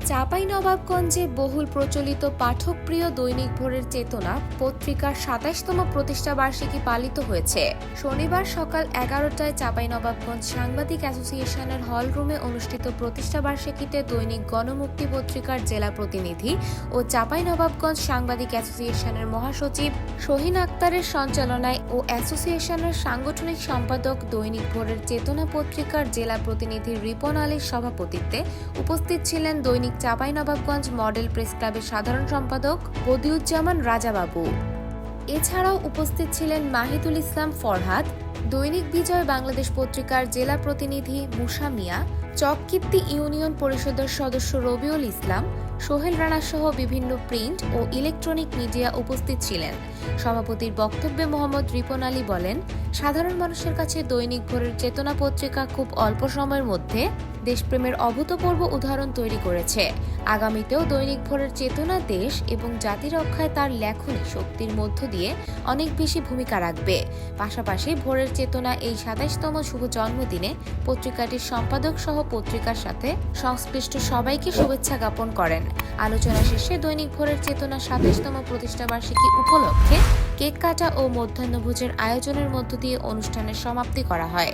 চাঁপাইনবাবগঞ্জে বহুল প্রচলিত পাঠকপ্রিয় দৈনিক ভোরের চেতনা পত্রিকার ২৭তম প্রতিষ্ঠা বার্ষিকী পালিত হয়েছে। শনিবার সকাল ১১টায় চাঁপাইনবাবগঞ্জ সাংবাদিক অ্যাসোসিয়েশনের হলরুমে অনুষ্ঠিত প্রতিষ্ঠা বার্ষিকীতে দৈনিক গণমুক্তি পত্রিকার জেলা প্রতিনিধি ও চাঁপাইনবাবগঞ্জ সাংবাদিক অ্যাসোসিয়েশনের মহাসচিব শহীন আক্তারের সঞ্চালনায় ও অ্যাসোসিয়েশনের সাংগঠনিক সম্পাদক দৈনিক ভোরের চেতনা পত্রিকার জেলা প্রতিনিধি রিপন আলীর সভাপতিত্বে উপস্থিত ছিলেন দৈনিক চাঁপাইনবাবগঞ্জ মডেল প্রেস ক্লাবের সাধারণ সম্পাদক বদিউজ্জামান রাজাবাবু। এছাড়াও উপস্থিত ছিলেন মাহিদুল ইসলাম ফরহাদ, দৈনিক বিজয় বাংলাদেশ পত্রিকার জেলা প্রতিনিধি মুসা মিয়া, চককীর্তি ইউনিয়ন পরিষদের সদস্য রবিউল ইসলাম, সোহেল রানা সহ বিভিন্ন প্রিন্ট ও ইলেকট্রনিক মিডিয়া উপস্থিত ছিলেন। সভাপতির বক্তব্যে মোহাম্মদ রিপন আলী বলেন, সাধারণ মানুষের কাছে দৈনিক ভোরের চেতনা পত্রিকা খুব অল্প সময়ের মধ্যে দেশপ্রেমের অভূতপূর্ব উদাহরণ তৈরি করেছে। আগামীতেও দৈনিক ভোরের চেতনা দেশ এবং জাতি রক্ষায় তার লেখনী শক্তির মধ্য দিয়ে অনেক বেশি ভূমিকা রাখবে। পাশাপাশি ভোরের চেতনা এই ২৭তম শুভ জন্মদিনে পত্রিকাটির সম্পাদক সহ পত্রিকার সাথে সংশ্লিষ্ট সবাইকে শুভেচ্ছা জ্ঞাপন করেন। আলোচনা শেষে দৈনিক ভোরের চেতনা ২৭তম প্রতিষ্ঠা বার্ষিকী উপলক্ষে কেক কাটা ও মধ্যাহ্নভোজের আয়োজনের মধ্য দিয়ে অনুষ্ঠানের সমাপ্তি করা হয়।